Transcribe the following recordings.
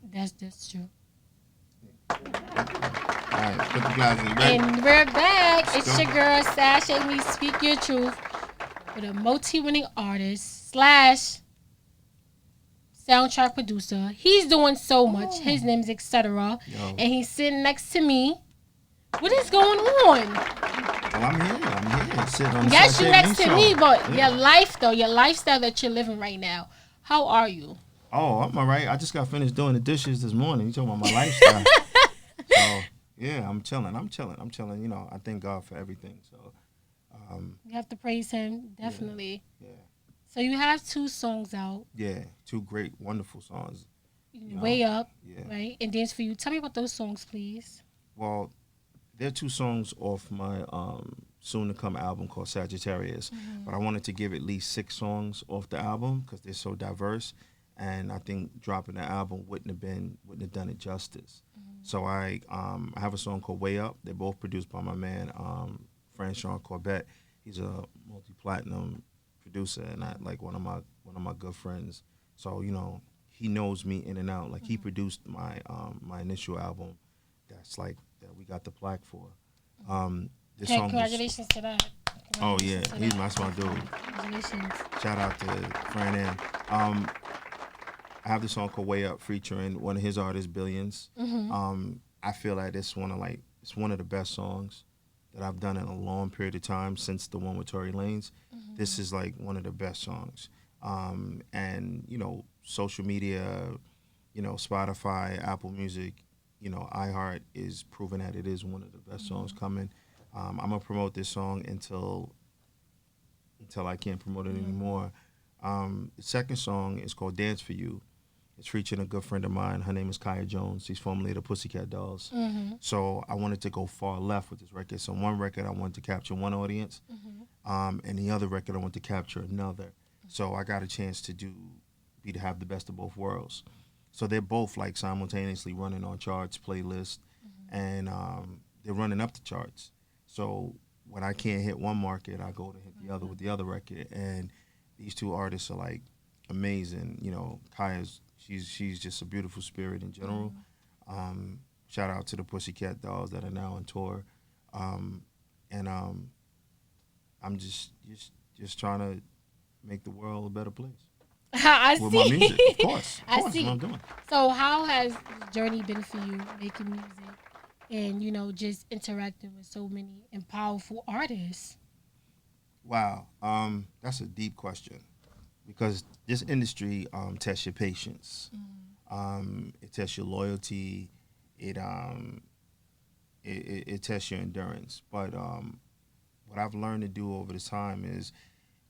That's true. All right, put the glasses. You ready? And we're back. Let's It's go. your girl Sach'eMI, Speak Your Truth, with a multi-winning artist slash soundtrack producer. He's doing so much. His name is Etc. Yo. And he's sitting next to me. What is going on? Well, I'm here. I'm here. Sitting on the Yes, you Sach'eMI next to show. me, but Yeah. your life though, your lifestyle that you're living right now. How are you? Oh, I'm all right. I just got finished doing the dishes this morning. You talking about my lifestyle? So yeah, I'm chilling. I'm chilling. I'm chilling. You know, I thank God for everything. So You have to praise him, yeah, definitely. yeah, So you have two songs out, yeah. Two great, wonderful songs. You know, Way Up, yeah. right? And Dance for You. Tell me about those songs, please. Well, there are two songs off my soon to come album called Sagittarius, but I wanted to give at least 6 songs off the album because they're so diverse, and I think dropping the album wouldn't have done it justice. So I have a song called Way Up. They're both produced by my man Francois Corbett. He's a multi platinum producer, and I like one of my good friends. So you know he knows me in and out. Like he produced my initial album. That's like that we got the plaque for. This Okay, song was. congratulations to that. Oh yeah, Congratulations to he's that. that's my dude. Congratulations. Shout out to Fran Ann. Um, I have this song called Way Up featuring one of his artists, Billions. I feel like it's one of the best songs that I've done in a long period of time since the one with Tory Lanez. This is like one of the best songs. And you know, social media, you know, Spotify, Apple Music, you know, iHeart is proving that it is one of the best songs coming. I'm gonna promote this song until I can't promote it anymore. The second song is called Dance for You. It's featuring a good friend of mine. Her name is Kaya Jones. She's formerly the Pussycat Dolls. So I wanted to go far left with this record. So one record I wanted to capture one audience, and the other record I wanted to capture another. So I got a chance to have the best of both worlds. So they're both like simultaneously running on charts, playlists, and they're running up the charts. So when I can't hit one market, I go to hit the other with the other record. And these two artists are like amazing. You know, Kaya's she's just a beautiful spirit in general. Shout out to the Pussycat Dolls that are now on tour, and I'm just trying to make the world a better place I with my music. Of see. course, of I course, that's what see. I'm doing. So how has the journey been for you making music and just interacting with so many and powerful artists? Wow, that's a deep question because this industry tests your patience. It tests your loyalty. It it tests your endurance. But what I've learned to do over this time is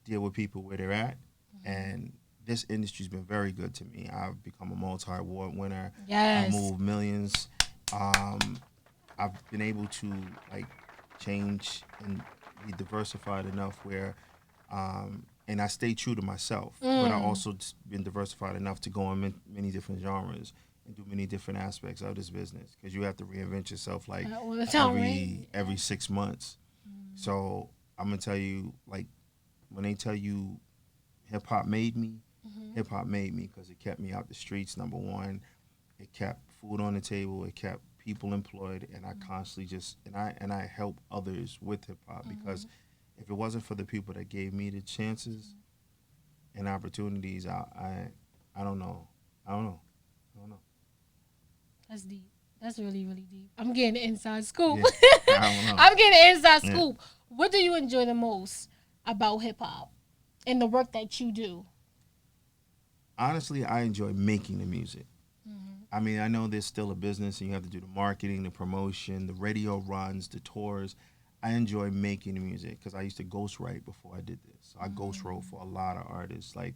deal with people where they're at, and this industry's been very good to me. I've become a multi-award winner. I Yes. move millions. Um, I've been able to like change and be diversified enough where, and I stay true to myself. But I also been diversified enough to go in many different genres and do many different aspects of this business because you have to reinvent yourself like All the time, right? every 6 months. So I'm gonna tell you like when they tell you hip hop made me, hip hop made me because it kept me out the streets. Number one, it kept food on the table. It kept people employed, and I constantly just and I help others with hip hop because if it wasn't for the people that gave me the chances and opportunities, I don't know, I don't know, I don't know. That's deep. That's really, really deep. I'm getting the inside scoop. Yeah, I don't know. I'm getting the inside Yeah. scoop. What do you enjoy the most about hip hop and the work that you do? Honestly, I enjoy making the music. I mean, I know there's still a business and you have to do the marketing, the promotion, the radio runs, the tours. I enjoy making the music because I used to ghostwrite before I did this. So I ghostwrote for a lot of artists. Like,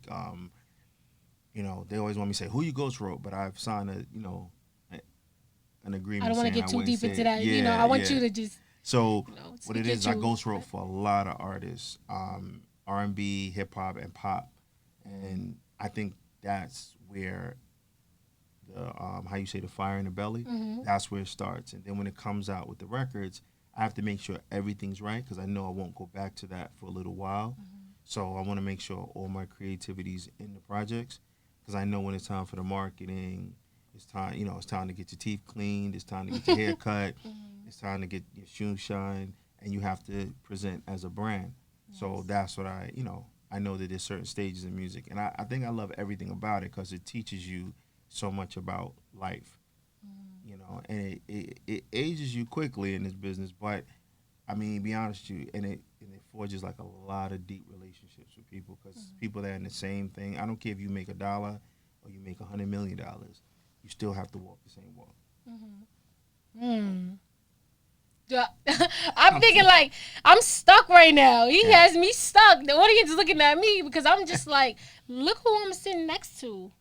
you know, they always want me to say who you ghostwrote, but I've signed an I don't agreement want to saying get I too wouldn't deep say into it. that. Yeah, I want yeah. you to just, So what speak it your is, I truth. ghostwrote for a lot of artists, R&B, hip hop, and pop, and I think that's where the how you say the fire in the belly. That's where it starts, and then when it comes out with the records, I have to make sure everything's right because I know I won't go back to that for a little while. So I want to make sure all my creativity's in the projects because I know when it's time for the marketing, It's time, it's time to get your teeth cleaned. It's time to get your hair cut. It's time to get your shoes shined, and you have to present as a brand. So Yes. that's what I know that there's certain stages in music, and I think I love everything about it because it teaches you so much about life, and it ages you quickly in this business, but I mean, be honest with you, and it forges like a lot of deep relationships with people because people that are in the same thing. I don't care if you make $1 or you make $100 million, you still have to walk the same walk. Mm. Yeah. I'm thinking like I'm stuck right now. He Yeah. has me stuck. The audience is looking at me because I'm just like, look who I'm sitting next to.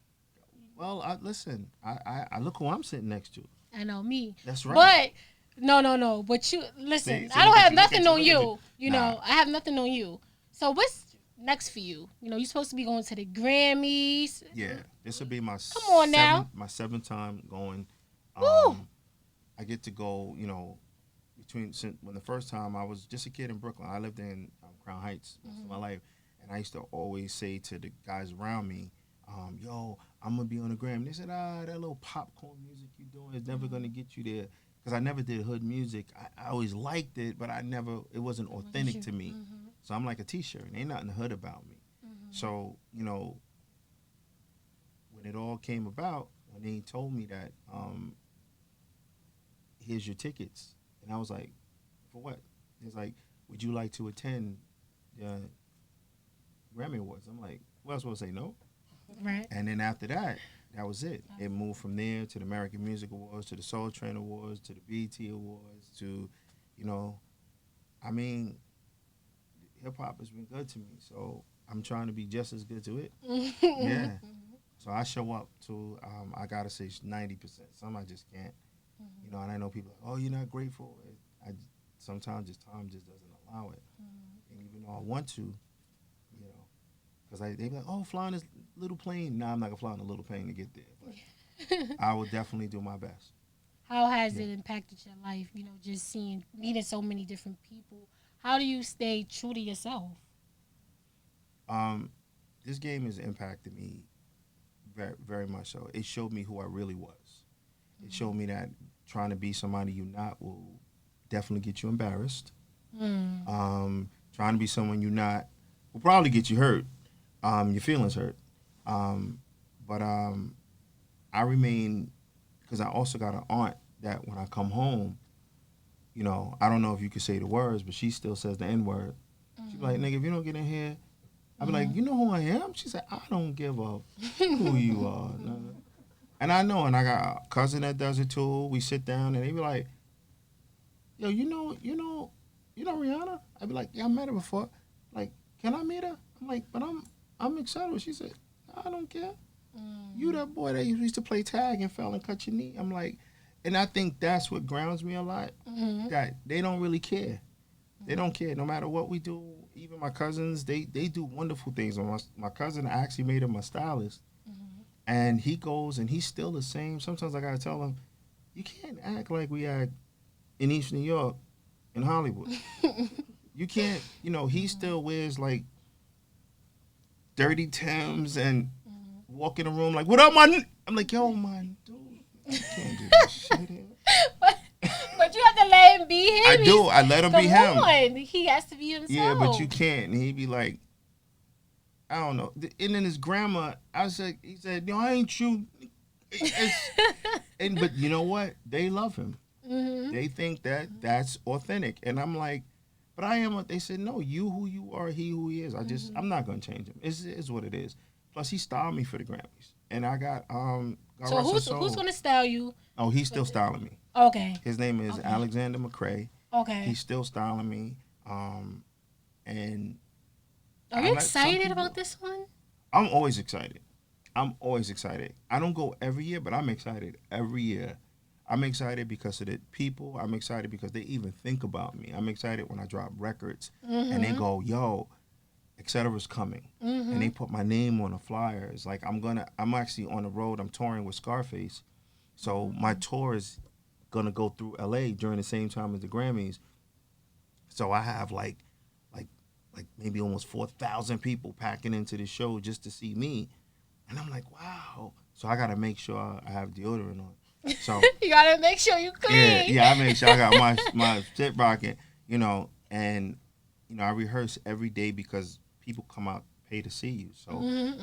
Well, listen, I look who I'm sitting next to. I know me, That's right. but no. But you listen. See, I don't look at have you, look at nothing you, on look at you. you. You Nah, know, I have nothing on you. So what's next for you? You know, you're supposed to be going to the Grammys. yeah, this will be my Come on now. seventh time going. Woo. I get to go, when the first time I was just a kid in Brooklyn. I lived in Crown Heights most of my life, and I used to always say to the guys around me, "Yo, I'm gonna be on the gram." They said, that little popcorn music you doing is never gonna get you there." Because I never did hood music. I always liked it, but it wasn't authentic to me. So I'm like a T-shirt. Ain't nothing hood about me. So when it all came about, when they told me that, here's your tickets, and I was like, for what? It's like, would you like to attend the Grammy Awards? I'm like, well, I was supposed to say no. Right. And then after that, that was it. It moved from there to the American Music Awards, to the Soul Train Awards, to the BET Awards, to, you know, I mean, hip hop has been good to me. So I'm trying to be just as good to it. Yeah. So I show up to, I gotta say 90%. Some I just can't. And I know people are like, oh, you're not grateful. I sometimes just time just doesn't allow it. And even though I want to, because they be like, oh, flying this little plane. Nah, I'm not gonna fly on a little plane to get there, but I will definitely do my best. How has Yeah. it impacted your life? You know, just meeting so many different people. How do you stay true to yourself? Um, this game has impacted me very, very much so. It showed me who I really was. It showed me that trying to be somebody you're not will definitely get you embarrassed. Mm. Trying to be someone you're not will probably get you hurt. Your feelings hurt. But I remain, because I also got an aunt that when I come home, I don't know if you could say the words, but she still says the N word. She be like, nigga, if you don't get in here, I be like, you know who I am? She said, I don't give a who you are. Nigga. And I know, and I got a cousin that does it too. We sit down and they be like, yo, you know Rihanna? I be like, yeah, I met her before. Like, can I meet her? I'm like, but I'm excited. She said, I don't care. You that boy that used to play tag and fell and cut your knee. I'm like, and I think that's what grounds me a lot. That they don't really care. They don't care. No matter what we do, even my cousins, they do wonderful things. My cousin actually made him my stylist. And he goes and he's still the same. Sometimes I gotta tell him, you can't act like we act in East New York in Hollywood. You can't, he still wears like dirty Timbs and walk in the room like, what up, man? I'm like, yo, man, dude, you can't do this shit here. But you have to let him be him. I do. I let him be him. Come on. He has to be himself. Yeah, but you can't. And he'd be like, I don't know. And then his grandma, he said, yo, I ain't you. But you know what? They love him. They think that that's authentic. And I'm like, but I am. They said, no, you who you are, he who he is. I'm not going to change him. It's what it is. Plus, he styled me for the Grammys. And I got, God So rest his soul. who's going to style you? Oh, he's still styling me. Okay. His name is Alexander McCrae. Okay. He's still styling me. And are you excited about this one? I'm always excited. I don't go every year, but I'm excited every year. I'm excited because of the people. I'm excited because they even think about me. I'm excited when I drop records and they go, yo, Etcetera's coming. And they put my name on the flyers. Like I'm actually on the road. I'm touring with Scarface. So my tour is gonna go through LA during the same time as the Grammys. So I have like maybe almost 4,000 people packing into the show just to see me. And I'm like, wow, So I gotta make sure I have deodorant on. So You gotta make sure you clean. yeah, I make sure I got my shit rocking, and I rehearse every day because people come out pay to see you. So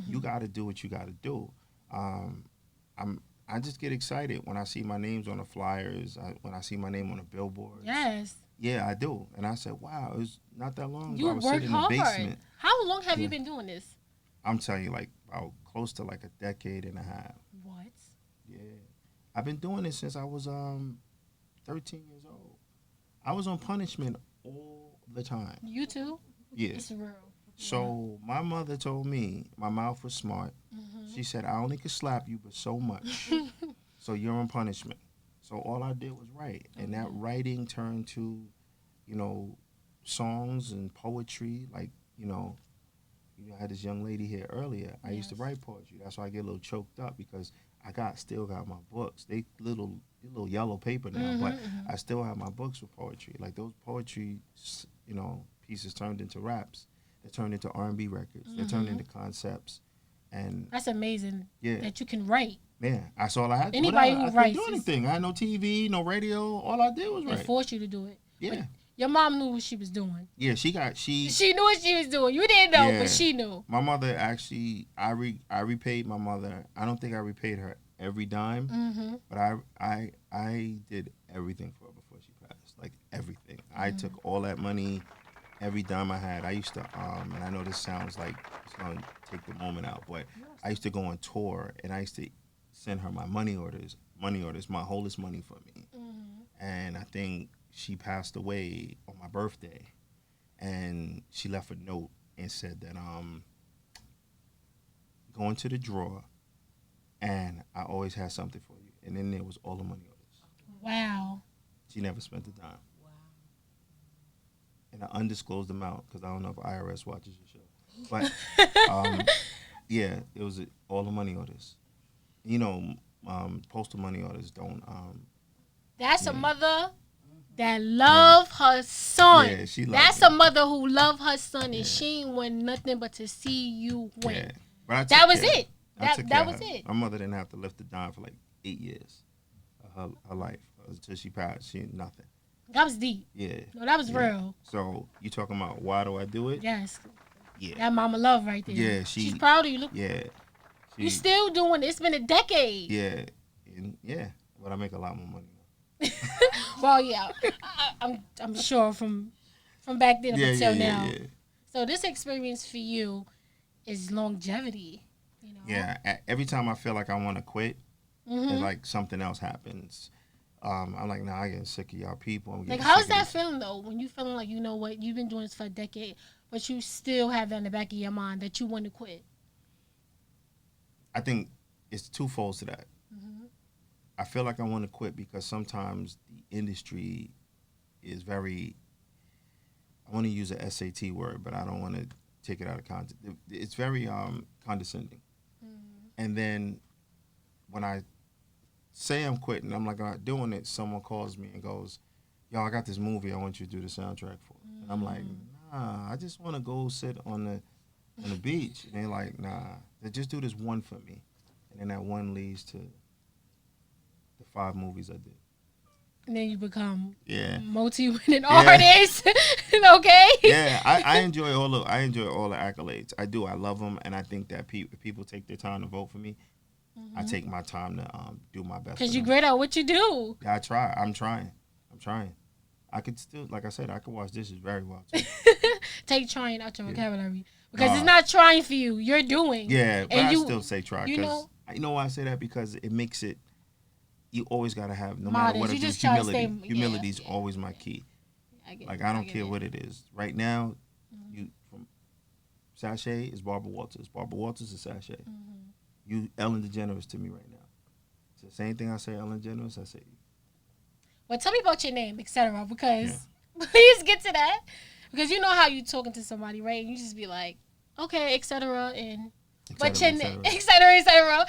you got to do what you got to do. Um, I just get excited when I see my names on the flyers, when I see my name on the billboards. Yes. Yeah, I do. And I said, wow, it was not that long ago. You I was work sitting in the hard. basement. How long have you been doing this? I'm telling you, like about close to like a decade and a half. What? Yeah, I've been doing this since I was 13 years old. I was on punishment all the time. You too? Yeah. It's real. So my mother told me my mouth was smart. She said I only could slap you, but so much. So you're on punishment. So all I did was write, and that writing turned to, songs and poetry. Like I had this young lady here earlier. I used to write poetry. That's why I get a little choked up because still got my books. They little yellow paper now, but I still have my books with poetry. Like those poetry, pieces turned into raps. They turned into R&B records. They turned into concepts, and that's amazing. Yeah, that you can write. Yeah, that's all I had. Anybody who I writes, couldn't do anything. I had no TV, no radio. All I did was write. They forced you to do it. Yeah. But your mom knew what she was doing. Yeah, she knew what she was doing. You didn't know, but she knew. My mother actually, I repaid my mother. I don't think I repaid her every dime, but I did everything for her before she passed. Like everything. I took all that money, every dime I had. I used to, and I know this sounds like it's gonna take the moment out, but I used to go on tour, and I used to send her my money orders, my wholest money for me. And I think she passed away on my birthday, and she left a note and said that go into the drawer, and I always had something for you. And then there was all the money orders. Wow. She never spent a dime. Wow. And an undisclosed amount, because I don't know if IRS watches your show. But yeah, it was all the money orders. Postal money orders don't. That's a mother that love her son. Yeah, she loves That's it. a mother who love her son, and she ain't want nothing but to see you win. Yeah. But that was it. That was it. My mother didn't have to lift a dime for like 8 years of her life until she passed. She had nothing. That was deep. Yeah. No, that was real. So you talking about why do I do it? Yes. Yeah. That mama love right there. Yeah, she's proud of you. Look. Yeah. You still doing it. It's been a decade. Yeah. And but I make a lot more money now. Well, yeah. I'm sure from back then until now. Yeah. So this experience for you is longevity. Yeah. Every time I feel like I want to quit, it's like something else happens. I'm like, nah, I'm getting sick of y'all people. Like, how's that feeling though? When you feeling like, you know what, you've been doing this for a decade, but you still have that in the back of your mind that you want to quit. I think it's twofold to that. I feel like I want to quit because sometimes the industry is very, I want to use a SAT word, but I don't want to take it out of context. It's very condescending. And then when I say I'm quitting, I'm like, I'm not doing it, someone calls me and goes, yo, I got this movie I want you to do the soundtrack for. And I'm like, nah, I just want to go sit on the beach. And they're like, nah, they just do this one for me. And then that one leads to the 5 movies I did. And then you become multi-winning artist. Okay? Yeah, I enjoy all the accolades. I do. I love them, and I think that people take their time to vote for me. I take my time to do my best. Because you're great at what you do. Yeah, I try. I'm trying. I could still, like I said, I could wash dishes very well too. Take trying out your vocabulary. Because it's not trying for you. You're doing. Yeah, but I still say try. You know why I say that? Because it makes it, you always got to have, no modest. matter what it is, humility. Humility is always my key. I don't care what it is. Right now, you from Sach'e is Barbara Walters. Barbara Walters is Sach'e. You Ellen DeGeneres to me right now. It's the same thing I say Ellen DeGeneres, I say you. Well, tell me about your name, etc. Because please get to that. Because you know how you talking to somebody, right? And you just be like, okay, etc. And what's your name, etc.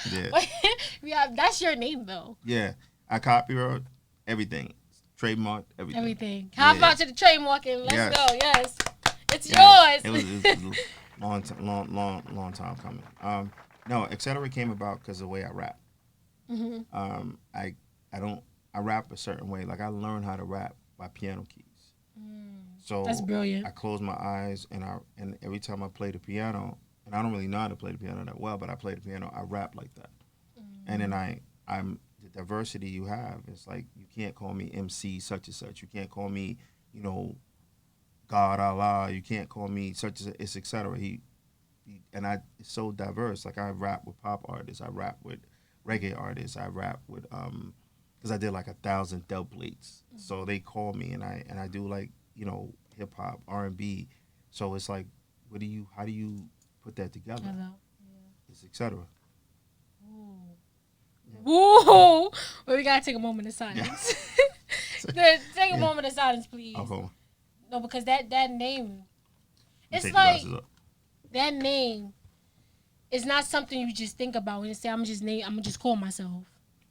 Yeah, that's your name though. Yeah, I copyright everything, trademark everything. Everything. Hop out to the trademark and let's go. Yes, it's yours. It was a long time coming. No, etc. came about because of the way I rap. Mm-hmm. I don't I rap a certain way. Like I learned how to rap by piano keys. That's So brilliant. I close my eyes and every time I play the piano, and I don't really know how to play the piano that well, but I play the piano, I rap like that. And then I'm the diversity you have. It's like you can't call me MC such and such. You can't call me, you know, God Allah. You can't call me such as it's etc. And it's so diverse. Like I rap with pop artists, I rap with reggae artists, I rap with because I did like 1,000 dub plates. So they call me and I do like hip hop, R&B. So it's like, how do you put that together? Hello. It's etc. Whoa! Well, we gotta take a moment of silence. Yeah. Take a moment of silence, please. Okay. No, because that name, it's Take like the glasses up. that name is not something you just think about and say, I'm gonna just call myself.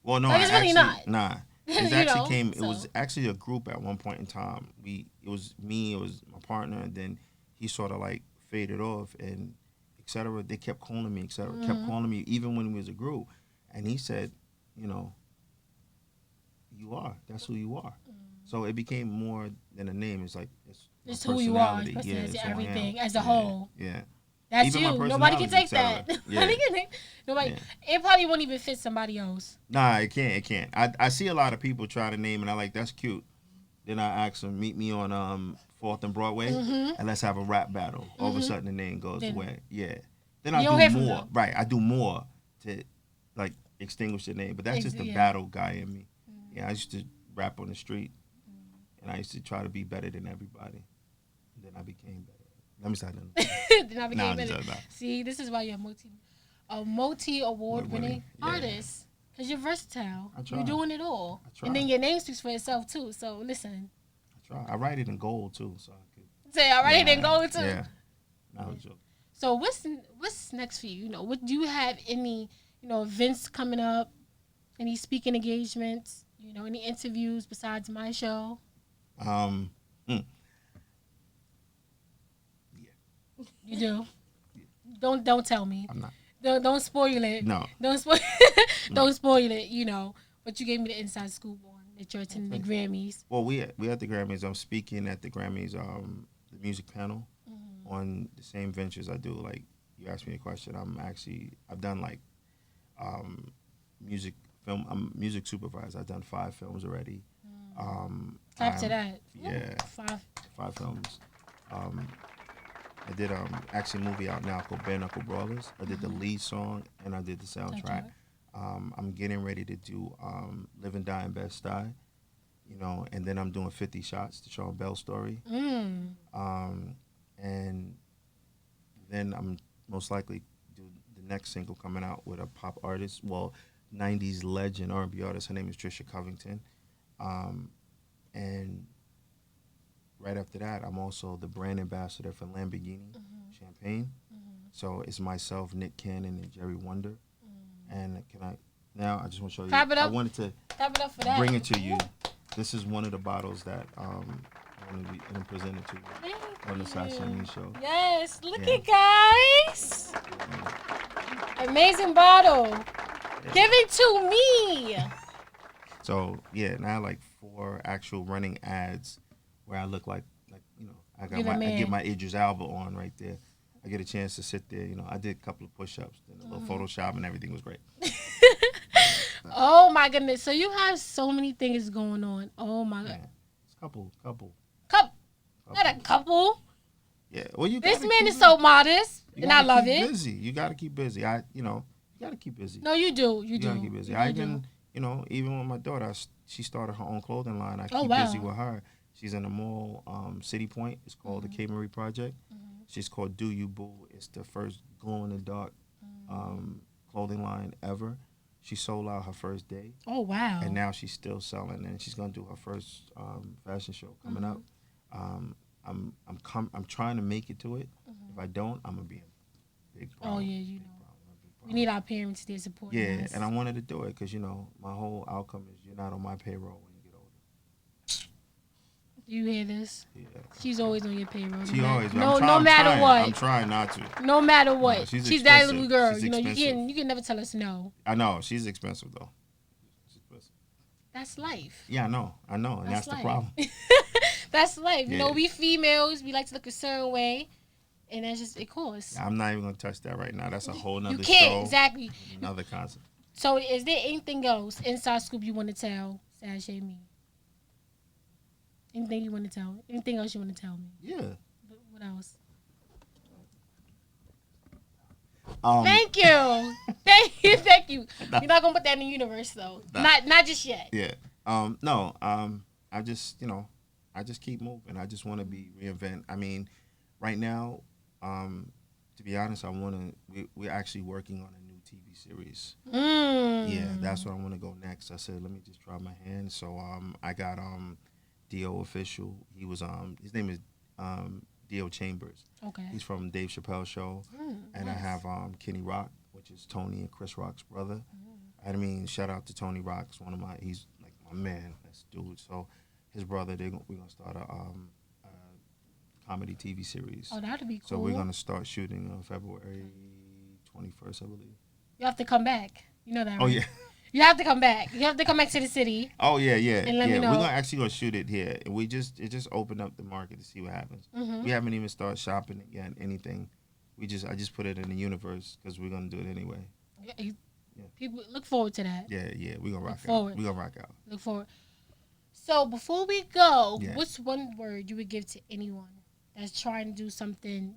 Well, no, Like, it's really not. Nah, it You actually know, came. It so. was actually a group at one point in time. It was me, it was my partner, and then he sort of like faded off, and etc. They kept calling me, etc. Kept calling me, even when we was a group, and he said, you know, that's who you are. So it became more than a name. It's like It's my who you are, personality. Yeah, it's it's who I am. everything as a Yeah, whole. Yeah. That's Even you. my Nobody can take personality, that. et cetera. Nobody. Yeah. It probably won't even fit somebody else. Nah, it can't. It can't. I see a lot of people try to name, and I like that's cute. Then I ask them, meet me on 4th and Broadway, and let's have a rap battle. All of a sudden, the name goes away. Yeah. Then I You don't do hear from more. them. Right. I do more to like extinguish the name, but that's just the battle guy in me. Yeah. I used to rap on the street, and I used to try to be better than everybody. And then I became better. Let me start. Then I became better. Nah. See, this is why you're a multi award winning artist. Because you're versatile. You're doing it all. And then your name speaks for itself too. So listen. I try. I write it in gold too, so I could say I write it in gold too. Yeah. No joke. So what's next for you? What do you have any, events coming up? Any speaking engagements? Any interviews besides my show? Yeah. You do? Don't tell me. I'm not. Don't spoil it. No. Don't spoil it, but you gave me the inside scoop on that you're attending the Grammys. Well, we at the Grammys. I'm speaking at the Grammys, the music panel on the same ventures I do. Like you asked me a question. I've done like music film. I'm music supervisor. I've done 5 films already. Clap to that. Yeah. Ooh, 5 films. I did actually a movie out now called Bare Knuckle Brawlers. I did the lead song and I did the soundtrack. I'm getting ready to do Live and Die and Best Die, and then I'm doing 50 Shots, the Sean Bell story. And then I'm most likely do the next single coming out with a pop artist, 90s legend R&B artist. Her name is Trisha Covington. And right after that, I'm also the brand ambassador for Lamborghini Champagne. So it's myself, Nick Cannon, and Jerry Wonder. And I just want to show you. Clap it up. I wanted to clap it up for that. bring it to you. This is one of the bottles that I'm going to be presented to you on the Sach'eMI show. Yes, look it, guys. Amazing bottle. Yeah. Give it to me. So, now like 4 actual running ads where I look like I get my Idris Elba on right there. I get a chance to sit there. I did a couple of push-ups, then a little Photoshop, and everything was great. Oh my goodness! So you have so many things going on. Oh my god! It's a couple. Not a couple. Yeah. Well, this man is so modest, and I love it. Busy. You got to keep busy. You got to keep busy. No, you do. You got to keep busy. Even with my daughter, she started her own clothing line. I keep busy with her. She's in the mall, City Point. It's called the K. Marie Project. She's called Do You Boo. It's the first glow-in-the-dark clothing line ever. She sold out her first day. Oh, wow. And now she's still selling, and she's going to do her first fashion show coming up. I'm trying to make it to it. If I don't, I'm going to be a big problem. Oh, yeah, we need our parents there supporting us. Yeah, and I wanted to do it because, my whole outcome is you're not on my payroll when you get older. Do you hear this? Yeah. She's always on your payroll. She always. No matter what. I'm trying not to. No matter what. No, she's that little girl. She's you can never tell us no. I know. She's expensive though. That's life. Yeah, I know, and that's the problem. That's life. Yeah. We females, we like to look a certain way, and that's just, it costs. I'm not even gonna touch that right now. That's a whole nother show. You can't, exactly. Another concept. So, is there anything else, inside scoop, you want to tell Sach'eMI? Anything you want to tell? Anything else you want to tell me? Yeah. What else? Thank you. Thank you. You're not gonna put that in the universe though. Not just yet. Yeah. No. I just keep moving. I just want to be reinvent. I mean, right now, to be honest, we're actually working on a new TV series. Yeah, that's what I want to go next. I said, let me just try my hand. So I got D.O. Official. He was his name is D.O. Chambers. Okay. He's from Dave Chappelle's show. And nice. I have Kenny Rock, which is Tony and Chris Rock's brother. I mean, shout out to Tony Rock. He's like my man. That's dude. So his brother, we're gonna start a comedy TV series. Oh, that'd be cool. So we're gonna start shooting on February 21st, I believe. You have to come back. You know that, right? Oh yeah. You have to come back. You have to come back to the city. Oh yeah. And let me know. We're gonna shoot it here. It just opened up the market to see what happens. We haven't even started shopping it yet. Anything. I just put it in the universe because we're gonna do it anyway. Yeah. People look forward to that. Yeah. We're gonna rock out. We're gonna rock out. Look forward. So before we go, Yeah. what's one word you would give to anyone that's trying to do something,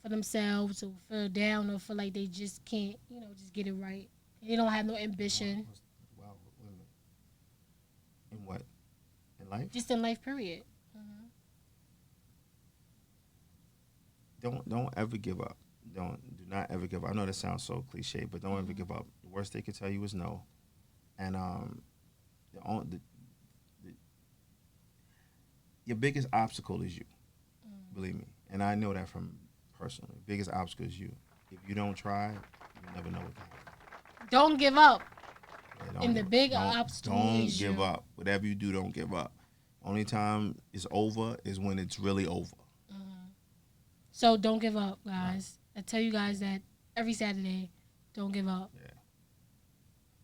for themselves, or feel down, or feel like they just can't, just get it right? They don't have no ambition. Wow. Wait a minute. In what? In life? Just in life, period. Don't ever give up. Do not ever give up. I know that sounds so cliche, but don't ever give up. The worst they could tell you is no. And your biggest obstacle is you. Believe me. And I know that from personally. Biggest obstacle is you. If you don't try, you'll never know what can happen. Don't give up. Yeah, And the big obstacle is Don't give up. Whatever you do, don't give up. Only time it's over is when it's really over. So don't give up, guys. Right. I tell you guys that every Saturday, don't give up. Yeah.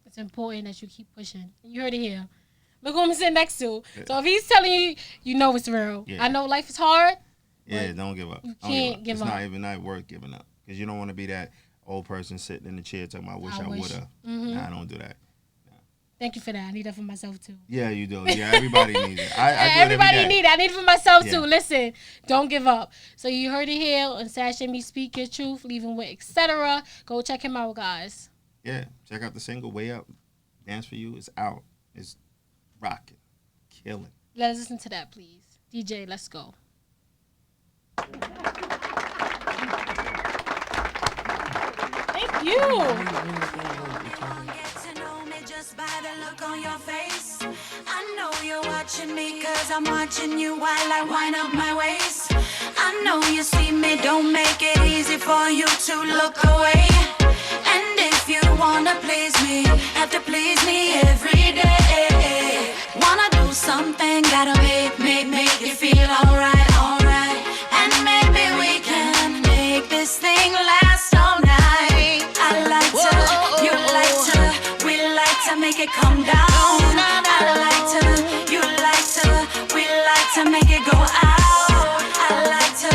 It's important that you keep pushing. You heard it here. Look who I'm sitting next to. Yeah. So if he's telling you, you know it's real. Yeah. I know life is hard. Yeah, don't give up. You can't give up. It's not even worth giving up. Because you don't want to be that old person sitting in the chair talking about, I wish I would have. Nah, don't do that. Thank you for that. I need that for myself, too. Yeah, you do. Yeah, everybody needs it. Everybody needs it. I need it for myself, too. Listen, don't give up. So you heard it here on Sach'eMI Speak Your Truth, leaving with etc. Go check him out, guys. Yeah, check out the single, Way Up. Dance For You is out. It's rocking. Killing. Let us listen to that, please. DJ, let's go. Thank you. By the look on your face, I know you're watching me, cause I'm watching you while I wind up my waist. I know you see me, don't make it easy for you to look away. And if you wanna please me, have to please me every day. Wanna do something, gotta make you feel alright. And maybe we can make this thing last all night. I like to, you like to, we like to make it come down. I like to, you like to, we like to make it go out. I like to,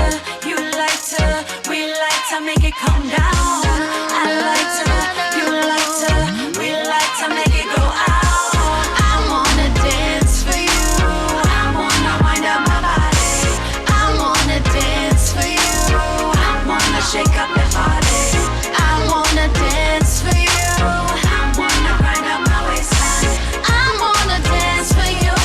you like to, we like to make it come down. I like to, you like to, we like to make it go out. I wanna dance for you, I wanna wind up my body. I wanna dance for you, I wanna shake up the body. I wanna dance for you, I wanna grind up my waistline. I wanna dance for you.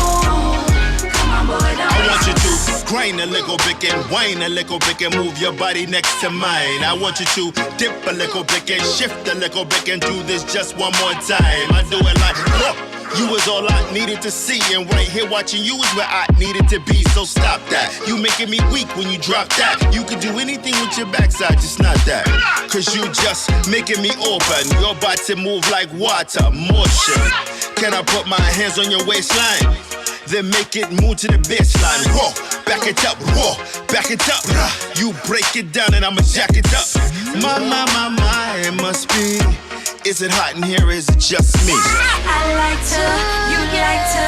Come on, boy, don't I want you to grind a little bit and whine a little bit and move your body next to mine. I want you to dip a little bit and shift a little bit and do this just one more time. I do it like, look. You was all I needed to see, and right here watching you is where I needed to be, so stop that. You making me weak when you drop that. You could do anything with your backside, just not that. Cause you just making me open. Your body move like water, motion. Can I put my hands on your waistline? then make it move to the baseline. Whoa, back it up, whoa, back it up. You break it down and I'ma jack it up. My, it must be. Is it hot in here? Is it just me? I like to, you like to,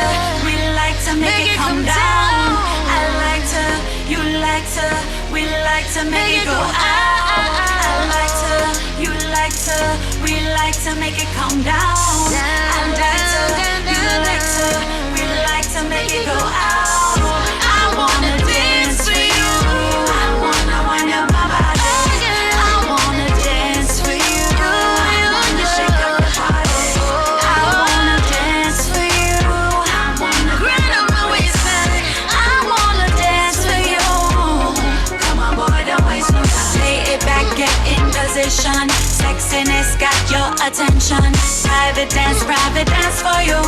we like to make it come down. I like to, you like to, we like to make it go out. I like to, you like to, we like to make it come down. I like to, you like to, we like to make it go out. I wanna dance for you. I wanna wind up my body. I wanna dance for you. I wanna shake up the body. I wanna dance for you. I wanna grind on my waistline. I wanna dance for you. Come on, boy, don't waste no time. Lay it back, get in position. Sexiness got your attention. Private dance for you.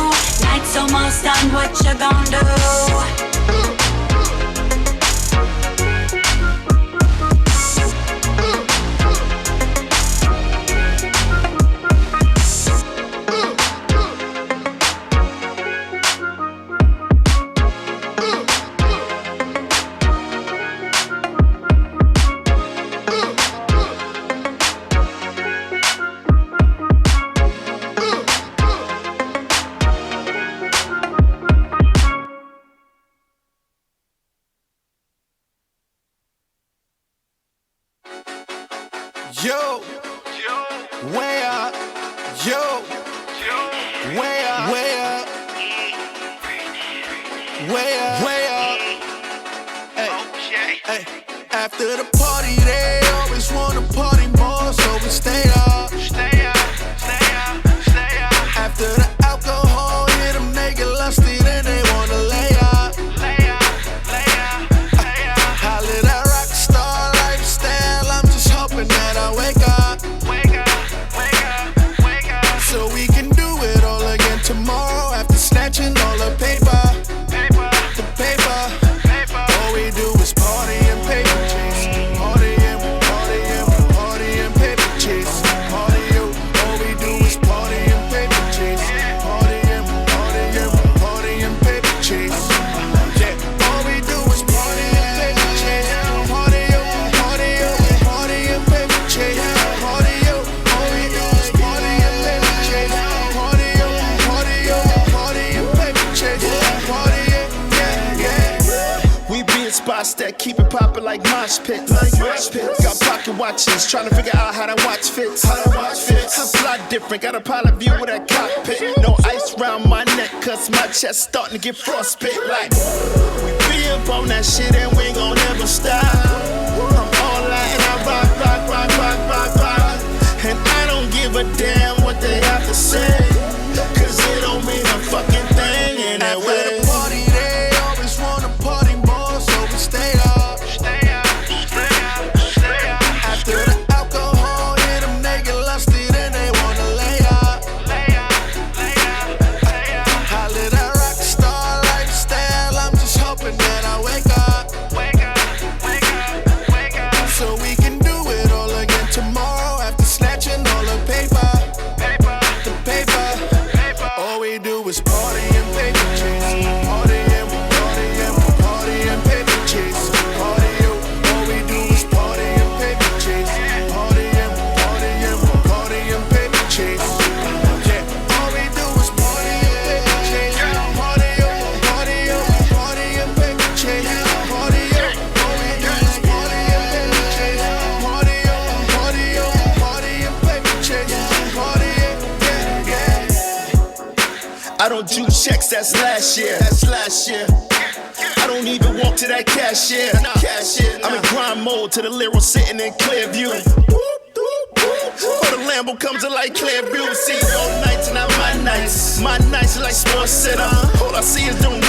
Night's almost done, what you gon' do? Yo, way up, yo, way up, way up, way up, way up. Hey, after the party, they always wanna party more, so we stay up. After the alcohol hit them, they get lusty, then they wanna lay up. I live that rock star lifestyle, I'm just hoping that I wake up. So we can do it all again tomorrow after snatching all the paper. The paper. All we do is party and paper chase. Party and paper chase. Party, all we do is party and paper chase. Party and paper chase. Yeah, all we do is party and paper chase. Party and paper chase. Party, all we do is party and paper chase. Party and paper chase. Party, yeah. We be in spots that keep it poppin' like mosh pits. Got pocket watches, trying to figure out how that watch fits. I fly different, got a pilot view with that cockpit. No ice round my neck, cause my chest starting to get frostbit. Like, we be up on that shit and we ain't gon' never stop. I'm all out and I rock. And I don't give a damn what they have to say, cause it don't mean a fucking thing in that way. After the party, they always wanna party more, so we stay up. After the alcohol hit them, they get lusty, then they wanna lay up. I live that rock star lifestyle, I'm just hoping that I wake up. So we can do it all again tomorrow after snatching all the paper. The paper. All we do is party and paper chase. Party and paper chase. Party, all we do is party and paper chase. Party and paper chase. Yeah, all we do is party and paper chase. Party and paper chase. Party, all we do is party and paper chase. Party and paper chase. Party, yeah. I don't do checks, that's last year. I don't even walk to that cashier. I'm in grind mode to the lyrical sitting in clear view. Or the Lambo comes to like clear view. See your nights and not my nights. My nights are like Sports Center. All I see is them